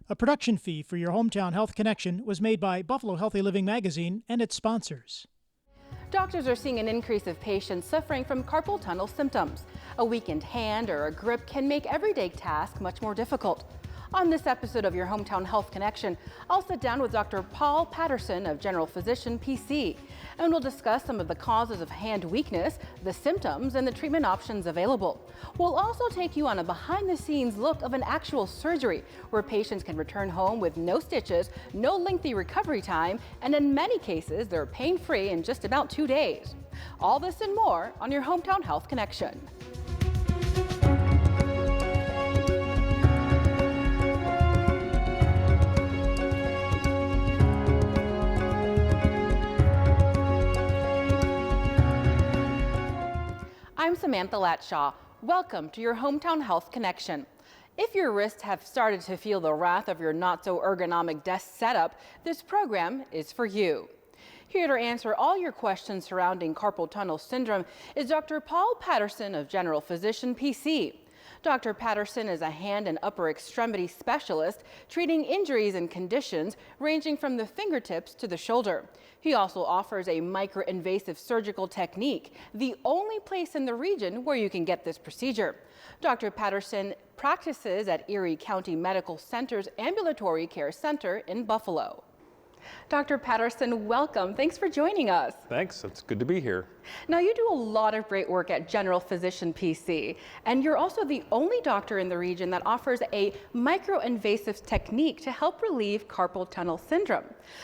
A production fee for your Hometown Health Connection was made by Buffalo Healthy Living Magazine and its sponsors. Doctors are seeing an increase of patients suffering from carpal tunnel symptoms. A weakened hand or a grip can make everyday tasks much more difficult. On this episode of your Hometown Health Connection, I'll sit down with Dr. Paul Paterson of General Physician PC, and we'll discuss some of the causes of hand weakness, the symptoms, and the treatment options available. We'll also take you on a behind-the-scenes look of an actual surgery where patients can return home with no stitches, no lengthy recovery time, and in many cases, they're pain-free in just about 2 days. All this and more on your Hometown Health Connection. I'm Samantha Latshaw. Welcome to your Hometown Health Connection. If your wrists have started to feel the wrath of your not-so-ergonomic desk setup, this program is for you. Here to answer all your questions surrounding carpal tunnel syndrome is Dr. Paul Paterson of General Physician PC. Dr. Paterson is a hand and upper extremity specialist treating injuries and conditions ranging from the fingertips to the shoulder. He also offers a micro-invasive surgical technique, the only place in the region where you can get this procedure. Dr. Paterson practices at Erie County Medical Center's Ambulatory Care Center in Buffalo. Dr. Paterson, welcome. Thanks for joining us. Thanks. It's good to be here. Now, you do a lot of great work at General Physician PC, and you're also the only doctor in the region that offers a micro-invasive technique to help relieve carpal tunnel syndrome.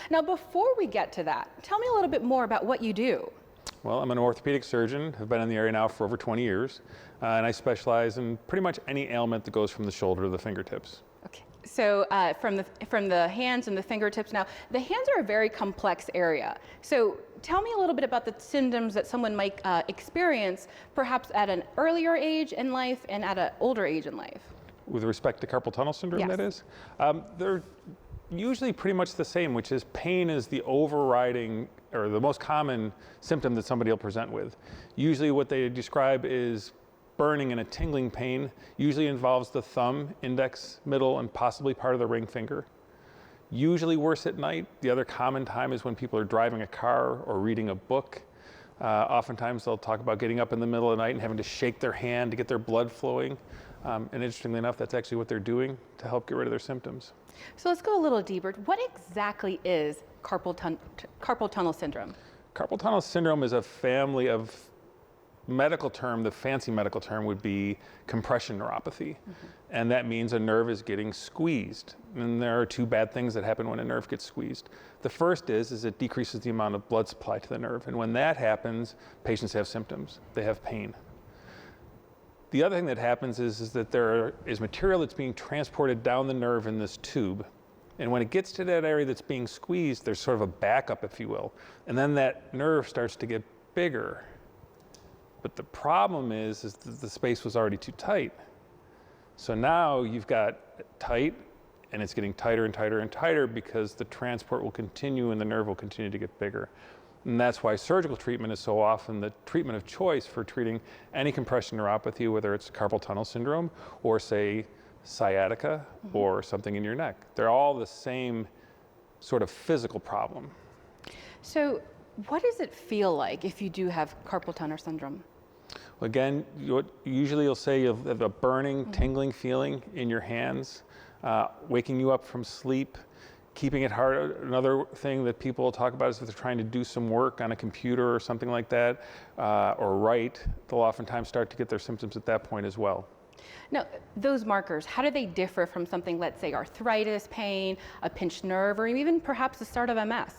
Now, before we get to that, tell me a little bit more about what you do. Well, I'm an orthopedic surgeon. I've been in the area now for over 20 years, and I specialize in pretty much any ailment that goes from the shoulder to the fingertips. Okay. So from the hands and the fingertips. Now, the hands are a very complex area. So tell me a little bit about the symptoms that someone might experience, perhaps at an earlier age in life and at an older age in life. With respect to carpal tunnel syndrome, Yes. that is? They're usually pretty much the same, which is pain is the overriding or the most common symptom that somebody will present with. Usually what they describe is burning and a tingling pain, usually involves the thumb, index, middle, and possibly part of the ring finger. Usually worse at night. The other common time is when people are driving a car or reading a book. Oftentimes they'll talk about getting up in the middle of the night and having to shake their hand to get their blood flowing. And interestingly enough, that's actually what they're doing to help get rid of their symptoms. So let's go a little deeper. What exactly is carpal tunnel syndrome? Carpal tunnel syndrome is a family of medical term, the fancy medical term would be compression neuropathy. And that means a nerve is getting squeezed. And there are two bad things that happen when a nerve gets squeezed. The first is it decreases the amount of blood supply to the nerve. And when that happens, patients have symptoms. They have pain. The other thing that happens is that there is material that's being transported down the nerve in this tube. And when it gets to that area that's being squeezed, there's sort of a backup, if you will. And then that nerve starts to get bigger. But the problem is that the space was already too tight. So now you've got tight, and it's getting tighter and tighter and tighter because the transport will continue and the nerve will continue to get bigger. And that's why surgical treatment is so often the treatment of choice for treating any compression neuropathy, whether it's carpal tunnel syndrome or, say, sciatica or something in your neck. They're all the same sort of physical problem. So what does it feel like if you do have carpal tunnel syndrome? Again, usually you'll say you'll have a burning, tingling feeling in your hands, waking you up from sleep, keeping it hard. Another thing that people will talk about is if they're trying to do some work on a computer or something like that, or write, they'll oftentimes start to get their symptoms at that point as well. Now, those markers, how do they differ from something, let's say, arthritis, pain, a pinched nerve, or even perhaps the start of MS?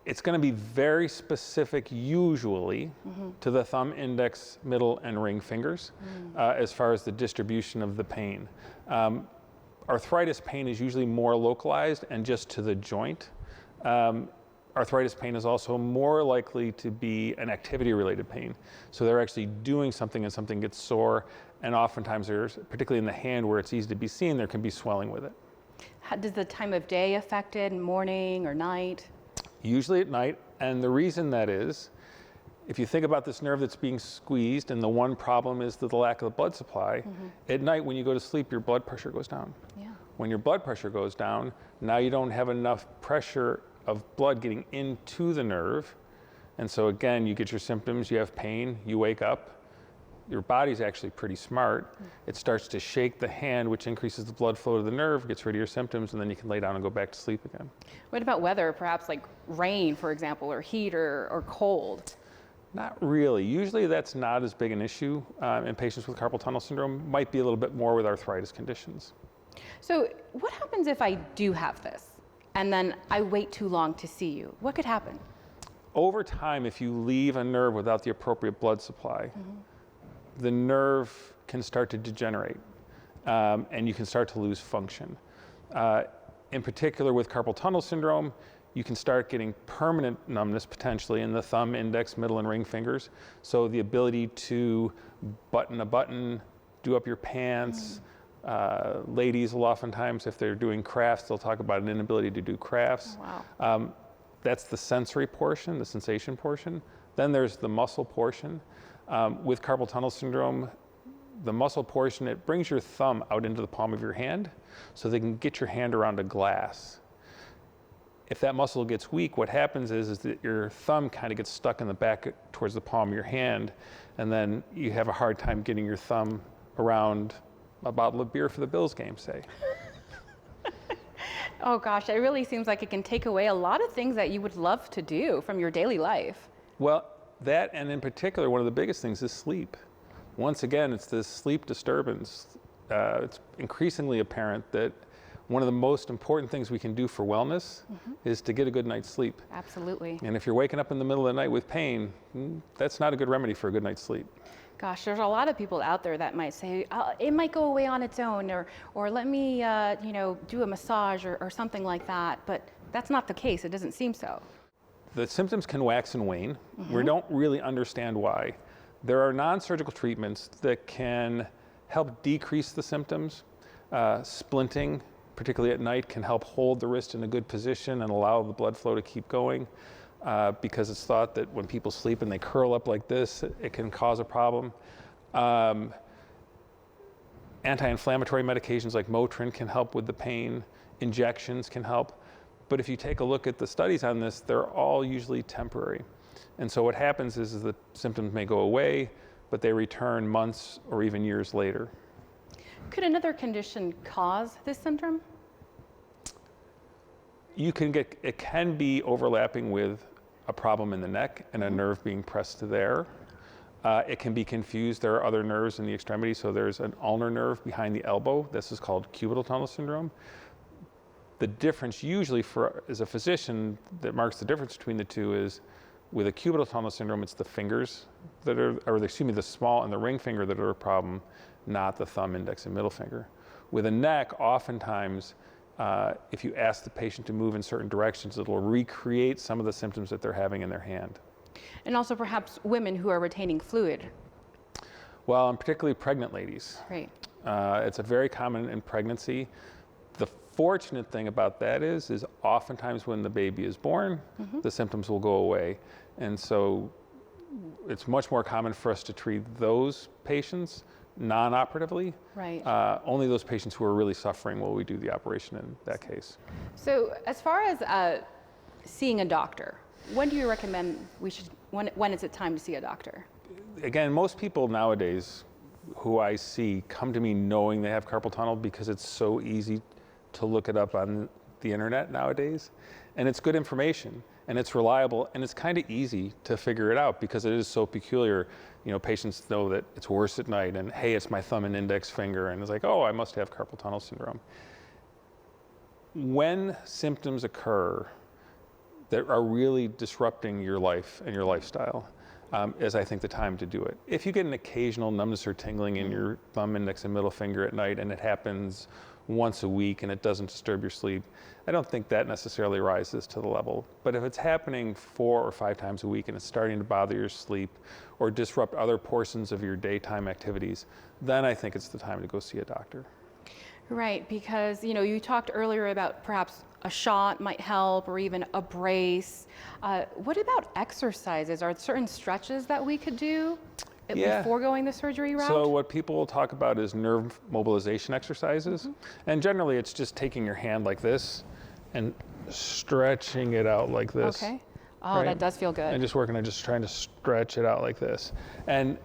It's going to be very specific, usually, to the thumb, index, middle, and ring fingers, as far as the distribution of the pain. Arthritis pain is usually more localized and just to the joint. Arthritis pain is also more likely to be an activity-related pain. So they're actually doing something and something gets sore, and oftentimes there's, particularly in the hand where it's easy to be seen, there can be swelling with it. How does the time of day affect it, morning or night? Usually at night, and the reason that is, if you think about this nerve that's being squeezed, and the one problem is the lack of the blood supply, at night when you go to sleep, your blood pressure goes down. Yeah. When your blood pressure goes down, now you don't have enough pressure of blood getting into the nerve. And so again, you get your symptoms, you have pain, you wake up. Your body's actually pretty smart. It starts to shake the hand, which increases the blood flow to the nerve, gets rid of your symptoms, and then you can lay down and go back to sleep again. What about weather, perhaps like rain, for example, or heat or cold? Not really. Usually that's not as big an issue in patients with carpal tunnel syndrome. Might be a little bit more with arthritis conditions. So what happens if I do have this and then I wait too long to see you? What could happen? Over time, if you leave a nerve without the appropriate blood supply, the nerve can start to degenerate and you can start to lose function. In particular with carpal tunnel syndrome, you can start getting permanent numbness potentially in the thumb, index, middle, and ring fingers. So the ability to button a button, do up your pants. Ladies will oftentimes, if they're doing crafts, they'll talk about an inability to do crafts. Oh, wow. That's the sensory portion, the sensation portion. Then there's the muscle portion. With carpal tunnel syndrome, the muscle portion, it brings your thumb out into the palm of your hand so they can get your hand around a glass. If that muscle gets weak, what happens is that your thumb kind of gets stuck in the back towards the palm of your hand, and then you have a hard time getting your thumb around a bottle of beer for the Bills game, say. Oh gosh, it really seems like it can take away a lot of things that you would love to do from your daily life. Well, that, and in particular, one of the biggest things is sleep. Once again, it's this sleep disturbance. It's increasingly apparent that one of the most important things we can do for wellness is to get a good night's sleep. Absolutely. And if you're waking up in the middle of the night with pain, that's not a good remedy for a good night's sleep. Gosh, there's a lot of people out there that might say, it might go away on its own, or let me do a massage or something like that. But that's not the case. It doesn't seem so. The symptoms can wax and wane. We don't really understand why. There are non-surgical treatments that can help decrease the symptoms. Splinting, particularly at night, can help hold the wrist in a good position and allow the blood flow to keep going, because it's thought that when people sleep and they curl up like this, it can cause a problem. Anti-inflammatory medications like Motrin can help with the pain. Injections can help. But if you take a look at the studies on this, they're all usually temporary. And so what happens is the symptoms may go away, but they return months or even years later. Could another condition cause this syndrome? It can be overlapping with a problem in the neck and a nerve being pressed to there. It can be confused. There are other nerves in the extremity. So there's an ulnar nerve behind the elbow. This is called Cubital tunnel syndrome. The difference usually as a physician that marks the difference between the two is with a cubital tunnel syndrome, it's the fingers that are, the small and the ring finger that are a problem, not the thumb, index, and middle finger. With a neck, oftentimes, if you ask the patient to move in certain directions, it'll recreate some of the symptoms that they're having in their hand. And also perhaps women who are retaining fluid. Well, and particularly pregnant ladies. Right. It's a very common in pregnancy. The fortunate thing about that is oftentimes when the baby is born, the symptoms will go away. And so it's much more common for us to treat those patients non-operatively. Right. Only those patients who are really suffering will we do the operation in that case. So as far as seeing a doctor, when do you recommend when is it time to see a doctor? Again, most people nowadays who I see come to me knowing they have carpal tunnel because it's so easy to look it up on the internet nowadays. And it's good information and it's reliable and it's kind of easy to figure it out because it is so peculiar. You know, patients know that it's worse at night and hey, it's my thumb and index finger, and it's like, oh, I must have carpal tunnel syndrome. When symptoms occur that are really disrupting your life and your lifestyle, is I think the time to do it. If you get an occasional numbness or tingling in your thumb, index, and middle finger at night and it happens once a week and it doesn't disturb your sleep, I don't think that necessarily rises to the level. But if it's happening 4 or 5 times a week and it's starting to bother your sleep or disrupt other portions of your daytime activities, then I think it's the time to go see a doctor. Right, because you talked earlier about perhaps a shot might help or even a brace. What about exercises? Are there certain stretches that we could do? before going the surgery route? So what people will talk about is nerve mobilization exercises. And generally it's just taking your hand like this and stretching it out like this. Okay. Oh, that does feel good. And just working on just trying to stretch it out like this. And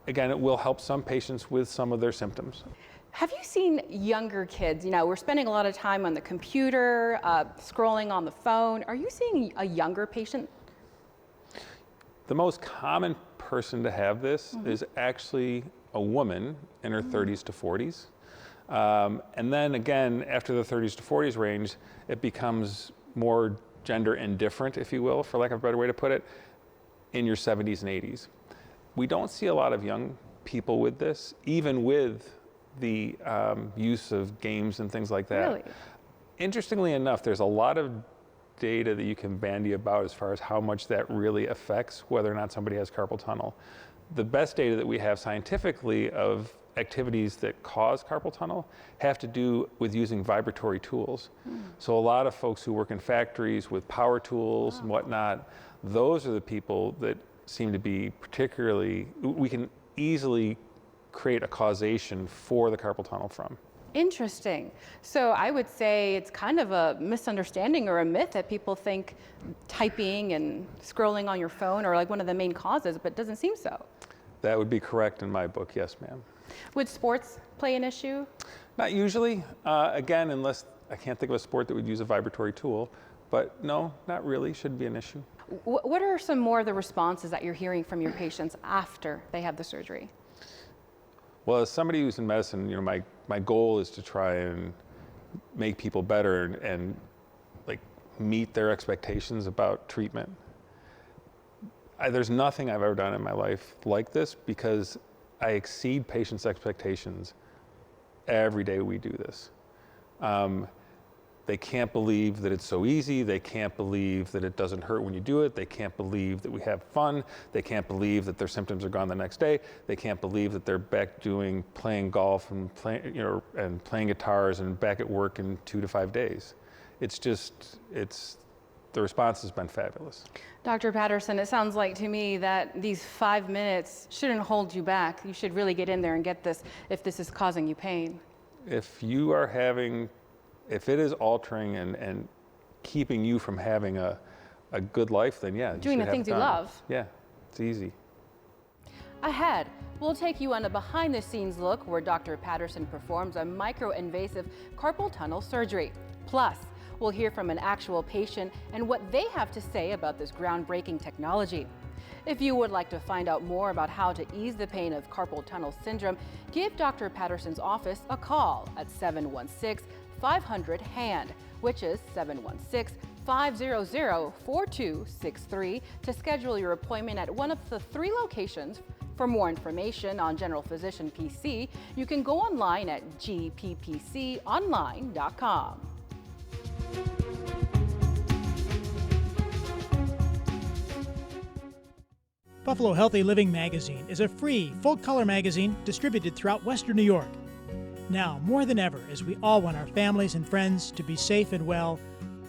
again, it will help some patients with some of their symptoms. Have you seen younger kids? You know, we're spending a lot of time on the computer, scrolling on the phone. Are you seeing a younger patient? The most common person to have this is actually a woman in her 30s to 40s. And then again, after the 30s to 40s range, it becomes more gender indifferent, if you will, for lack of a better way to put it, in your 70s and 80s. We don't see a lot of young people with this, even with the use of games and things like that. Really? Interestingly enough, there's a lot of data that you can bandy about as far as how much that really affects whether or not somebody has carpal tunnel. The best data that we have scientifically of activities that cause carpal tunnel have to do with using vibratory tools. So a lot of folks who work in factories with power tools and whatnot, those are the people that seem to be particularly, we can easily create a causation for the carpal tunnel from. Interesting. So I would say it's kind of a misunderstanding or a myth that people think typing and scrolling on your phone are like one of the main causes, but it doesn't seem so. That would be correct in my book, yes, ma'am. Would sports play an issue? Not usually, again, unless I can't think of a sport that would use a vibratory tool, but no, not really, shouldn't be an issue. What are some more of the responses that you're hearing from your patients after they have the surgery? Well, as somebody who's in medicine, you know, my goal is to try and make people better and like meet their expectations about treatment. There's nothing I've ever done in my life like this because I exceed patients' expectations every day we do this. They can't believe that it's so easy. They can't believe that it doesn't hurt when you do it. They can't believe that we have fun. They can't believe that their symptoms are gone the next day. They can't believe that they're back playing golf and playing guitars and back at work in 2 to 5 days. The response has been fabulous. Dr. Paterson, it sounds like to me that these 5 minutes shouldn't hold you back. You should really get in there and get this if this is causing you pain. If it is altering and keeping you from having a good life, then yeah. Doing the things you love. Yeah, it's easy. Ahead, we'll take you on a behind-the-scenes look where Dr. Paterson performs a micro-invasive carpal tunnel surgery. Plus, we'll hear from an actual patient and what they have to say about this groundbreaking technology. If you would like to find out more about how to ease the pain of carpal tunnel syndrome, give Dr. Paterson's office a call at 716-500-HAND, which is 716-500-4263 to schedule your appointment at one of the 3 locations. For more information on General Physician PC, you can go online at gppconline.com. Buffalo Healthy Living Magazine is a free, full-color magazine distributed throughout Western New York. Now, more than ever, as we all want our families and friends to be safe and well,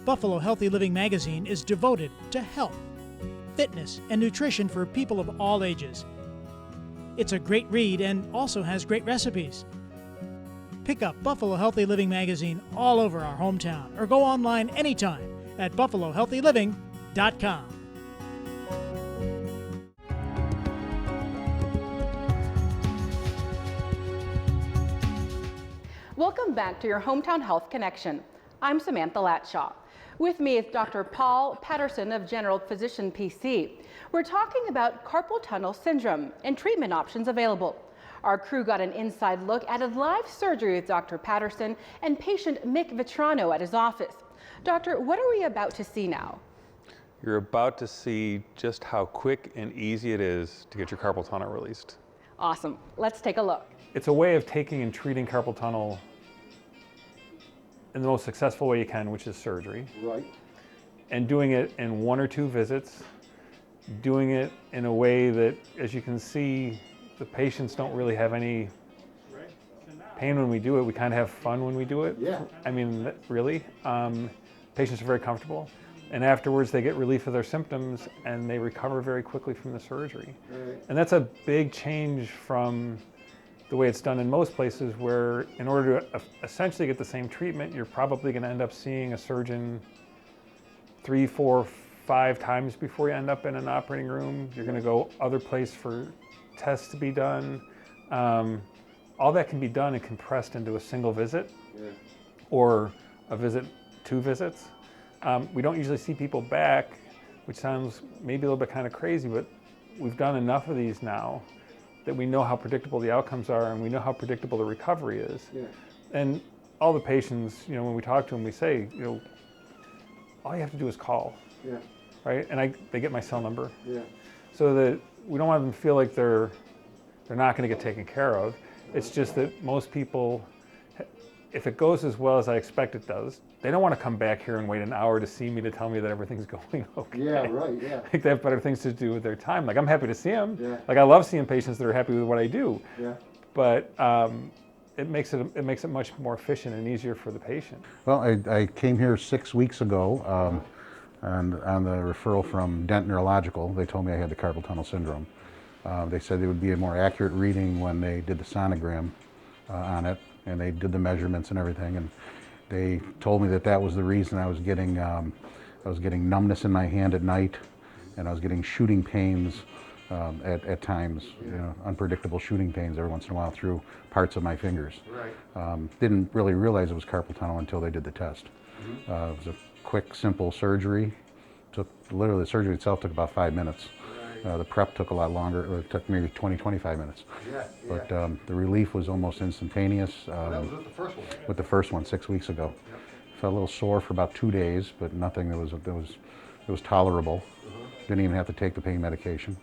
Buffalo Healthy Living Magazine is devoted to health, fitness, and nutrition for people of all ages. It's a great read and also has great recipes. Pick up Buffalo Healthy Living Magazine all over our hometown or go online anytime at buffalohealthyliving.com. Welcome back to your Hometown Health Connection. I'm Samantha Latshaw. With me is Dr. Paul Paterson of General Physician PC. We're talking about carpal tunnel syndrome and treatment options available. Our crew got an inside look at a live surgery with Dr. Paterson and patient Mick Vitrano at his office. Doctor, what are we about to see now? You're about to see just how quick and easy it is to get your carpal tunnel released. Awesome. Let's take a look. It's a way of taking and treating carpal tunnel in the most successful way you can, which is surgery. Right. And doing it in 1 or 2 visits, doing it in a way that, as you can see, the patients don't really have any pain when we do it. We kind of have fun when we do it. Yeah. I mean, really. Patients are very comfortable. And afterwards, they get relief of their symptoms and they recover very quickly from the surgery. Right. And that's a big change from the way it's done in most places, where in order to essentially get the same treatment, you're probably going to end up seeing a surgeon 3, 4, 5 times before you end up in an operating room. You're going to go other place for tests to be done. All that can be done and compressed into a single visit, or a visit, 2 visits. We don't usually see people back, which sounds maybe a little bit kind of crazy, but we've done enough of these now that we know how predictable the outcomes are and we know how predictable the recovery is. Yeah. And all the patients, when we talk to them, we say, all you have to do is call, Yeah. right? And they get my cell number, Yeah. so that we don't want them to feel like they're not going to get taken care of. It's just that most people, if it goes as well as I expect it does, they don't want to come back here and wait an hour to see me to tell me that everything's going okay. Yeah, right, yeah. Like, they have better things to do with their time. Like, I'm happy to see them. Yeah. Like, I love seeing patients that are happy with what I do. Yeah. But it makes it much more efficient and easier for the patient. Well, I came here 6 weeks ago, and on the referral from Dent Neurological, they told me I had the carpal tunnel syndrome. They said it would be a more accurate reading when they did the sonogram on it, and they did the measurements and everything, and they told me that was the reason I was getting numbness in my hand at night, and I was getting shooting pains at times, unpredictable shooting pains every once in a while through parts of my fingers. Right. Didn't really realize it was carpal tunnel until they did the test. It was a quick, simple surgery. Literally, the surgery itself took about 5 minutes. The prep took a lot longer. It took maybe 20-25 minutes. Yeah. But the relief was almost instantaneous. That was with the first one. With the first one 6 weeks ago. Felt a little sore for about 2 days, but nothing that was tolerable. Didn't even have to take the pain medication.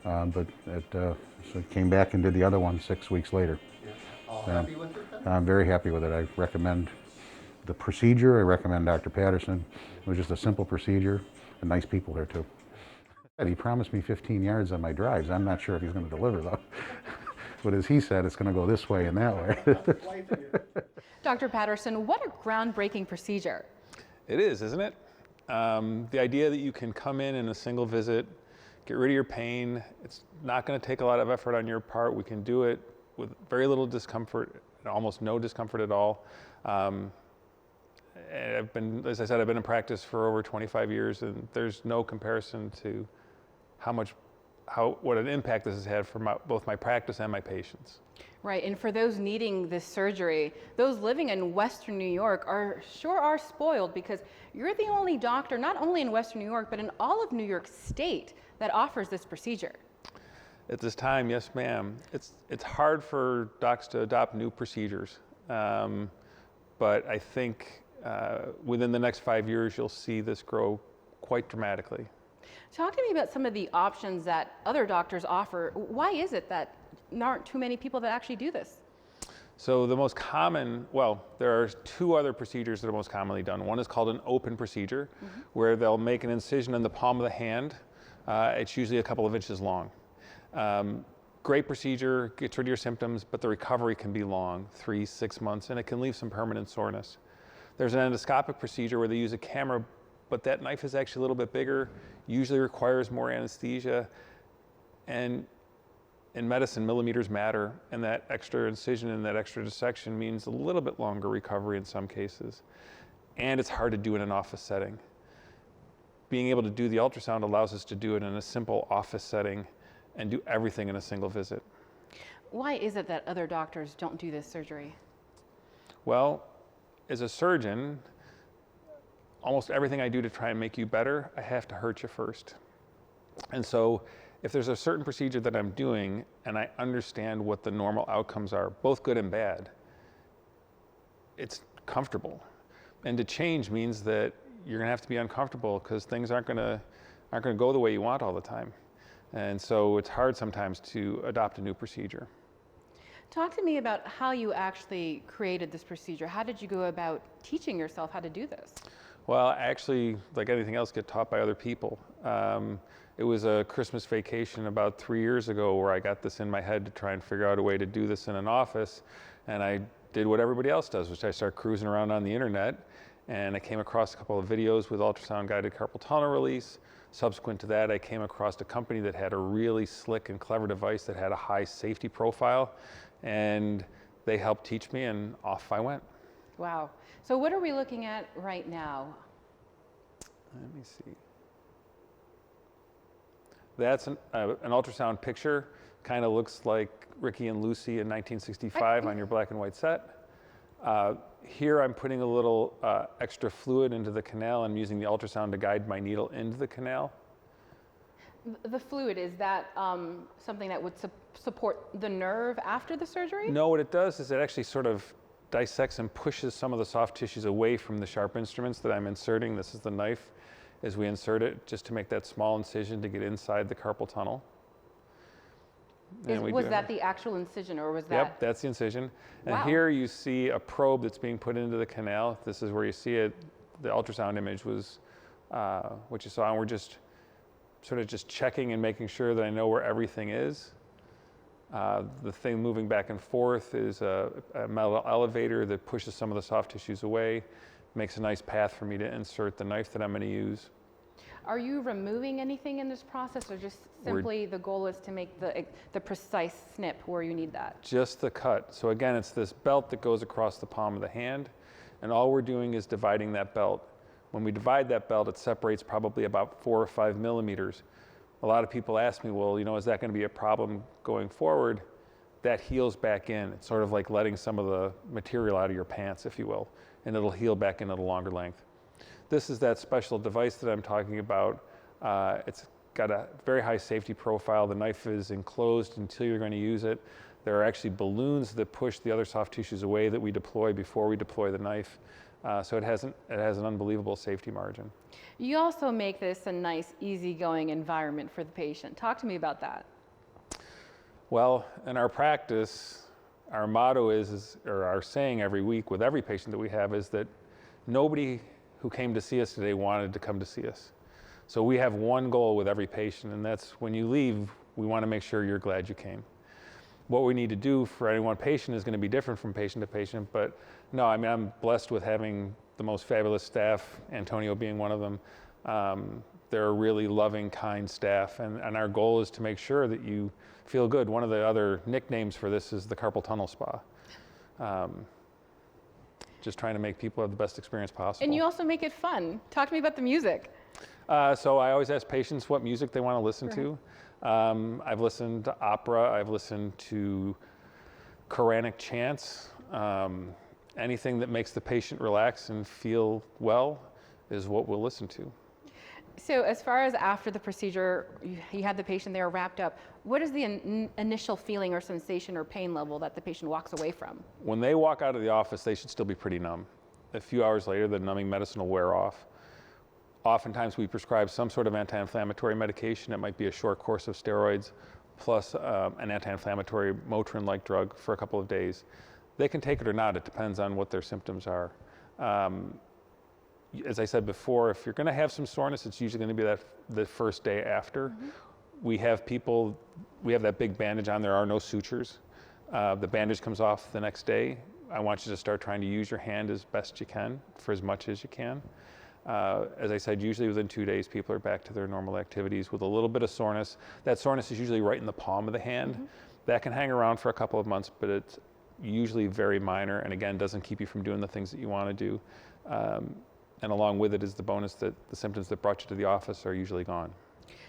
But so I came back and did the other one 6 weeks later. Happy with it then? I'm very happy with it. I recommend the procedure. I recommend Dr. Paterson. It was just a simple procedure, and nice people there too. He promised me 15 yards on my drives. I'm not sure if he's going to deliver though. But as he said, it's going to go this way and that way. Dr. Paterson, what a groundbreaking procedure. It is, isn't it? The idea that you can come in a single visit, get rid of your pain. It's not going to take a lot of effort on your part. We can do it with very little discomfort, almost no discomfort at all. As I said, I've been in practice for over 25 years, and there's no comparison to what an impact this has had for both my practice and my patients. Right, and for those needing this surgery, those living in Western New York are spoiled, because you're the only doctor, not only in Western New York, but in all of New York State, that offers this procedure. At this time, yes, ma'am. It's hard for docs to adopt new procedures, but I think within the next 5 years, you'll see this grow quite dramatically. Talk to me about some of the options that other doctors offer. Why is it that there aren't too many people that actually do this? So the most common, there are 2 other procedures that are most commonly done. One is called an open procedure, where they'll make an incision in the palm of the hand. It's usually a couple of inches long. Great procedure, gets rid of your symptoms, but the recovery can be long, 3-6 months, and it can leave some permanent soreness. There's an endoscopic procedure where they use a camera, but that knife is actually a little bit bigger, usually requires more anesthesia, and in medicine, millimeters matter, and that extra incision and that extra dissection means a little bit longer recovery in some cases. And it's hard to do in an office setting. Being able to do the ultrasound allows us to do it in a simple office setting and do everything in a single visit. Why is it that other doctors don't do this surgery? Well, as a surgeon, almost everything I do to try and make you better, I have to hurt you first. And so if there's a certain procedure that I'm doing and I understand what the normal outcomes are, both good and bad, it's comfortable. And to change means that you're gonna have to be uncomfortable, because things aren't gonna go the way you want all the time. And so it's hard sometimes to adopt a new procedure. Talk to me about how you actually created this procedure. How did you go about teaching yourself how to do this? Well, I actually, like anything else, get taught by other people. It was a Christmas vacation about 3 years ago where I got this in my head to try and figure out a way to do this in an office. And I did what everybody else does, which I start cruising around on the internet. and I came across a couple of videos with ultrasound-guided carpal tunnel release. Subsequent to that, I came across a company that had a really slick and clever device that had a high safety profile, and they helped teach me, and off I went. Wow. So what are we looking at right now? Let me see. That's an ultrasound picture. Kind of looks like Ricky and Lucy in 1965 on your black and white set. Here I'm putting a little extra fluid into the canal. I'm using the ultrasound to guide my needle into the canal. The fluid, is that something that would support the nerve after the surgery? No, what it does is it actually sort of dissects and pushes some of the soft tissues away from the sharp instruments that I'm inserting. This is the knife as we insert it, just to make that small incision to get inside the carpal tunnel. Was that the actual incision, or was that? Yep, that's the incision. And Wow. here you see a probe that's being put into the canal. This is where you see it. The ultrasound image was what you saw, and we're just sort of just checking and making sure that I know where everything is. The thing moving back and forth is a metal elevator that pushes some of the soft tissues away, makes a nice path for me to insert the knife that I'm going to use. Are you removing anything in this process, or just simply the goal is to make the precise snip where you need that? Just the cut. So again, it's this belt that goes across the palm of the hand, and all we're doing is dividing that belt. When we divide that belt, it separates probably about 4 or 5 millimeters. A lot of people ask me, well, you know, is that going to be a problem going forward? That heals back in. It's sort of like letting some of the material out of your pants, if you will, and it'll heal back in at a longer length. This is that special device that I'm talking about. It's got a very high safety profile. The knife is enclosed until you're going to use it. There are actually balloons that push the other soft tissues away that we deploy before we deploy the knife. So it has an unbelievable safety margin. You also make this a nice, easygoing environment for the patient. Talk to me about that. Well, in our practice, our motto is, or our saying every week with every patient that we have, is that nobody who came to see us today wanted to come to see us. So we have one goal with every patient, and that's when you leave, we want to make sure you're glad you came. What we need to do for any one patient is going to be different from patient to patient, but no, I mean, I'm blessed with having the most fabulous staff, Antonio being one of them. They're a really loving, kind staff, and our goal is to make sure that you feel good. One of the other nicknames for this is the Carpal Tunnel Spa. Just trying to make people have the best experience possible. And you also make it fun. Talk to me about the music. So I always ask patients what music they want to listen to. I've listened to opera, I've listened to Quranic chants. Anything that makes the patient relax and feel well is what we'll listen to. So as far as after the procedure, you had the patient there wrapped up, what is the initial feeling or sensation or pain level that the patient walks away from? When they walk out of the office, they should still be pretty numb. A few hours later, the numbing medicine will wear off. Oftentimes we prescribe some sort of anti-inflammatory medication. It might be a short course of steroids plus an anti-inflammatory Motrin-like drug for a couple of days. They can take it or not. It depends on what their symptoms are. As I said before, if you're going to have some soreness, it's usually going to be the first day after. Mm-hmm. We have that big bandage on. There are no sutures. The bandage comes off the next day. I want you to start trying to use your hand as best you can for as much as you can. As I said, usually within 2 days, people are back to their normal activities with a little bit of soreness. That soreness is usually right in the palm of the hand. Mm-hmm. That can hang around for a couple of months, but it's usually very minor, and again, doesn't keep you from doing the things that you want to do. And along with it is the bonus that the symptoms that brought you to the office are usually gone.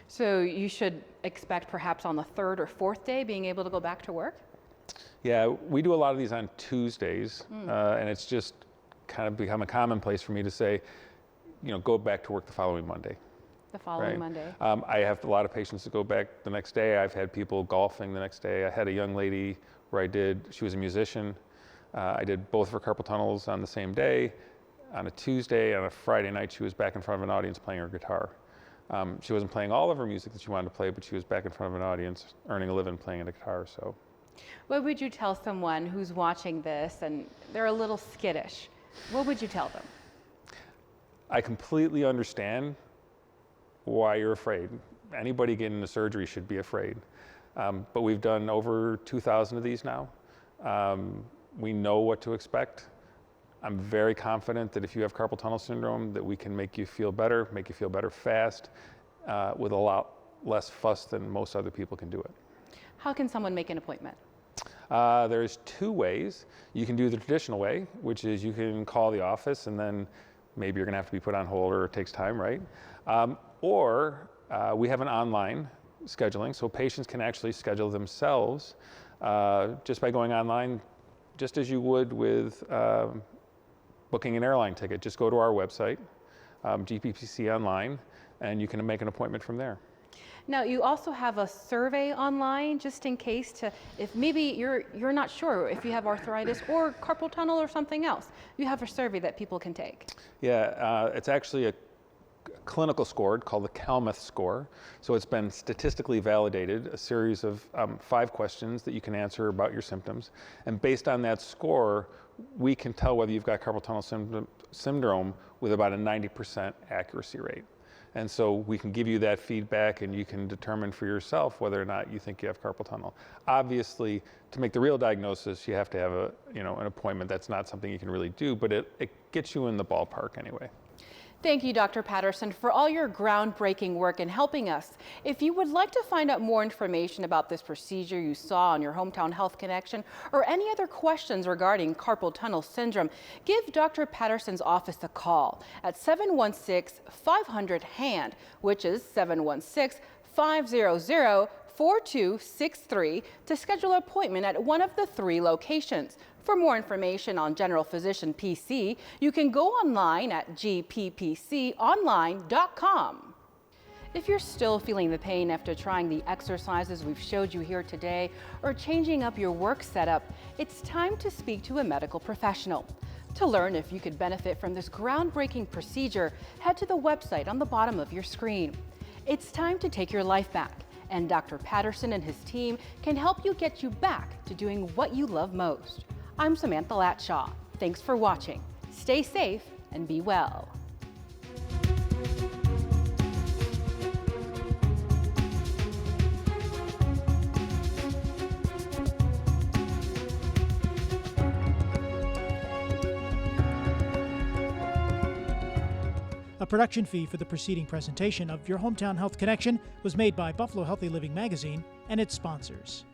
So you should expect perhaps on the 3rd or 4th day being able to go back to work? Yeah, we do a lot of these on Tuesdays, and it's just kind of become a commonplace for me to say, you know, go back to work the following Monday. The following Monday. I have a lot of patients that go back the next day. I've had people golfing the next day. I had a young lady where she was a musician. I did both of her carpal tunnels on the same day. On a Tuesday, on a Friday night, she was back in front of an audience playing her guitar. She wasn't playing all of her music that she wanted to play, but she was back in front of an audience, earning a living playing a guitar. So, what would you tell someone who's watching this and they're a little skittish? What would you tell them? I completely understand why you're afraid. Anybody getting into surgery should be afraid. But we've done over 2,000 of these now. We know what to expect. I'm very confident that if you have carpal tunnel syndrome, that we can make you feel better fast, with a lot less fuss than most other people can do it. How can someone make an appointment? There's two ways. You can do the traditional way, which is you can call the office and then maybe you're going to have to be put on hold or it takes time, right? Or we have an online scheduling, so patients can actually schedule themselves just by going online, just as you would with booking an airline ticket. Just go to our website, GPPC Online, and you can make an appointment from there. Now, you also have a survey online, just in case if maybe you're not sure if you have arthritis or carpal tunnel or something else. You have a survey that people can take. Yeah, it's actually a clinical score called the Calmeth score. So it's been statistically validated, a series of 5 questions that you can answer about your symptoms. And based on that score, we can tell whether you've got carpal tunnel syndrome with about a 90% accuracy rate. And so we can give you that feedback and you can determine for yourself whether or not you think you have carpal tunnel. Obviously, to make the real diagnosis, you have to have an appointment. That's not something you can really do, but it gets you in the ballpark anyway. Thank you, Dr. Paterson, for all your groundbreaking work in helping us. If you would like to find out more information about this procedure you saw on your Hometown Health Connection or any other questions regarding carpal tunnel syndrome, give Dr. Paterson's office a call at 716-500-HAND, which is 716-500-4263 to schedule an appointment at one of the 3 locations. For more information on General Physician PC, you can go online at gppconline.com. If you're still feeling the pain after trying the exercises we've showed you here today or changing up your work setup, it's time to speak to a medical professional. To learn if you could benefit from this groundbreaking procedure, head to the website on the bottom of your screen. It's time to take your life back, and Dr. Paterson and his team can help you get you back to doing what you love most. I'm Samantha Latshaw. Thanks for watching. Stay safe and be well. A production fee for the preceding presentation of Your Hometown Health Connection was made by Buffalo Healthy Living Magazine and its sponsors.